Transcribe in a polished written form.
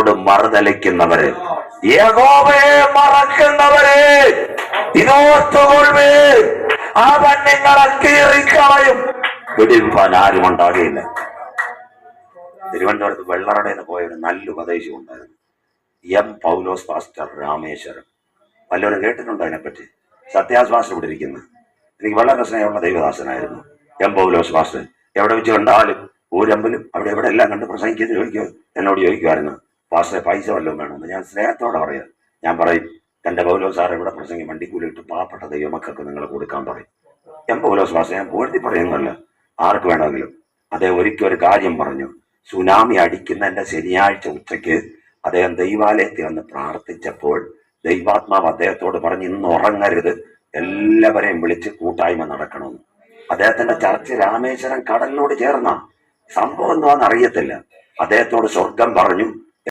ദൈവത്തോട് മറുതലിക്കുന്നവര്, യഹോവയെ മറക്കുന്നവരെ ഇതോർത്തുകൊള്ളേ, അവൻ നിങ്ങളെ കീറിക്കളയും. പിടിപ്പാൻ ആരും ഉണ്ടാകുകയില്ല. തിരുവനന്തപുരത്ത് വെള്ളറടയിൽ പോയ ഒരു നല്ല ഉപദേശം ഉണ്ടായിരുന്നു. എം പൗലോസ് പാസ്റ്റർ രാമേശ്വരം. വല്ലവരും കേട്ടിട്ടുണ്ടോ അതിനെപ്പറ്റി? സത്യാസ് ഇവിടെ ഇരിക്കുന്നത്. എനിക്ക് വളരെ സ്നേഹമുള്ള ദൈവദാസനായിരുന്നു എം പൗലോസ് പാസ്റ്റർ. എവിടെ വെച്ച് കണ്ടാലും ഊരമ്പലും അവിടെ എവിടെ എല്ലാം കണ്ട് പ്രസംഗിക്കുന്നത് എന്നോട് ചോദിക്കുമായിരുന്നു, പാസ്റ്ററെ പൈസ വല്ലതും വേണമെന്ന്. ഞാൻ സ്നേഹത്തോടെ പറയാം. ഞാൻ പറയും, എൻ്റെ പൗലോസ് സാർ എവിടെ പ്രസംഗി വണ്ടിക്കൂലിട്ട് പാവപ്പെട്ട ദൈവമക്കൾക്ക് നിങ്ങൾ കൊടുക്കാൻ പറയും. എം പൗലോസ് പാസ്റ്റർ ഞാൻ പൂഴ്ത്തി പറയുന്നല്ല, ആർക്ക് വേണമെങ്കിലും. അദ്ദേഹം ഒരിക്കൽ ഒരു കാര്യം പറഞ്ഞു. സുനാമി അടിക്കുന്നതിൻ്റെ ശനിയാഴ്ച ഉച്ചയ്ക്ക് അദ്ദേഹം ദൈവാലയത്തിൽ വന്ന് പ്രാർത്ഥിച്ചപ്പോൾ ദൈവാത്മാവ് അദ്ദേഹത്തോട് പറഞ്ഞ്, ഇന്ന് ഉറങ്ങരുത്, എല്ലാവരെയും വിളിച്ച് കൂട്ടായ്മ നടക്കണമെന്ന്. അദ്ദേഹത്തിന്റെ ചർച്ച് രാമേശ്വരം കടലിനോട് ചേർന്ന സംഭവം എന്താണെന്ന് അറിയത്തില്ല. അദ്ദേഹത്തോട് സ്വർഗം പറഞ്ഞു,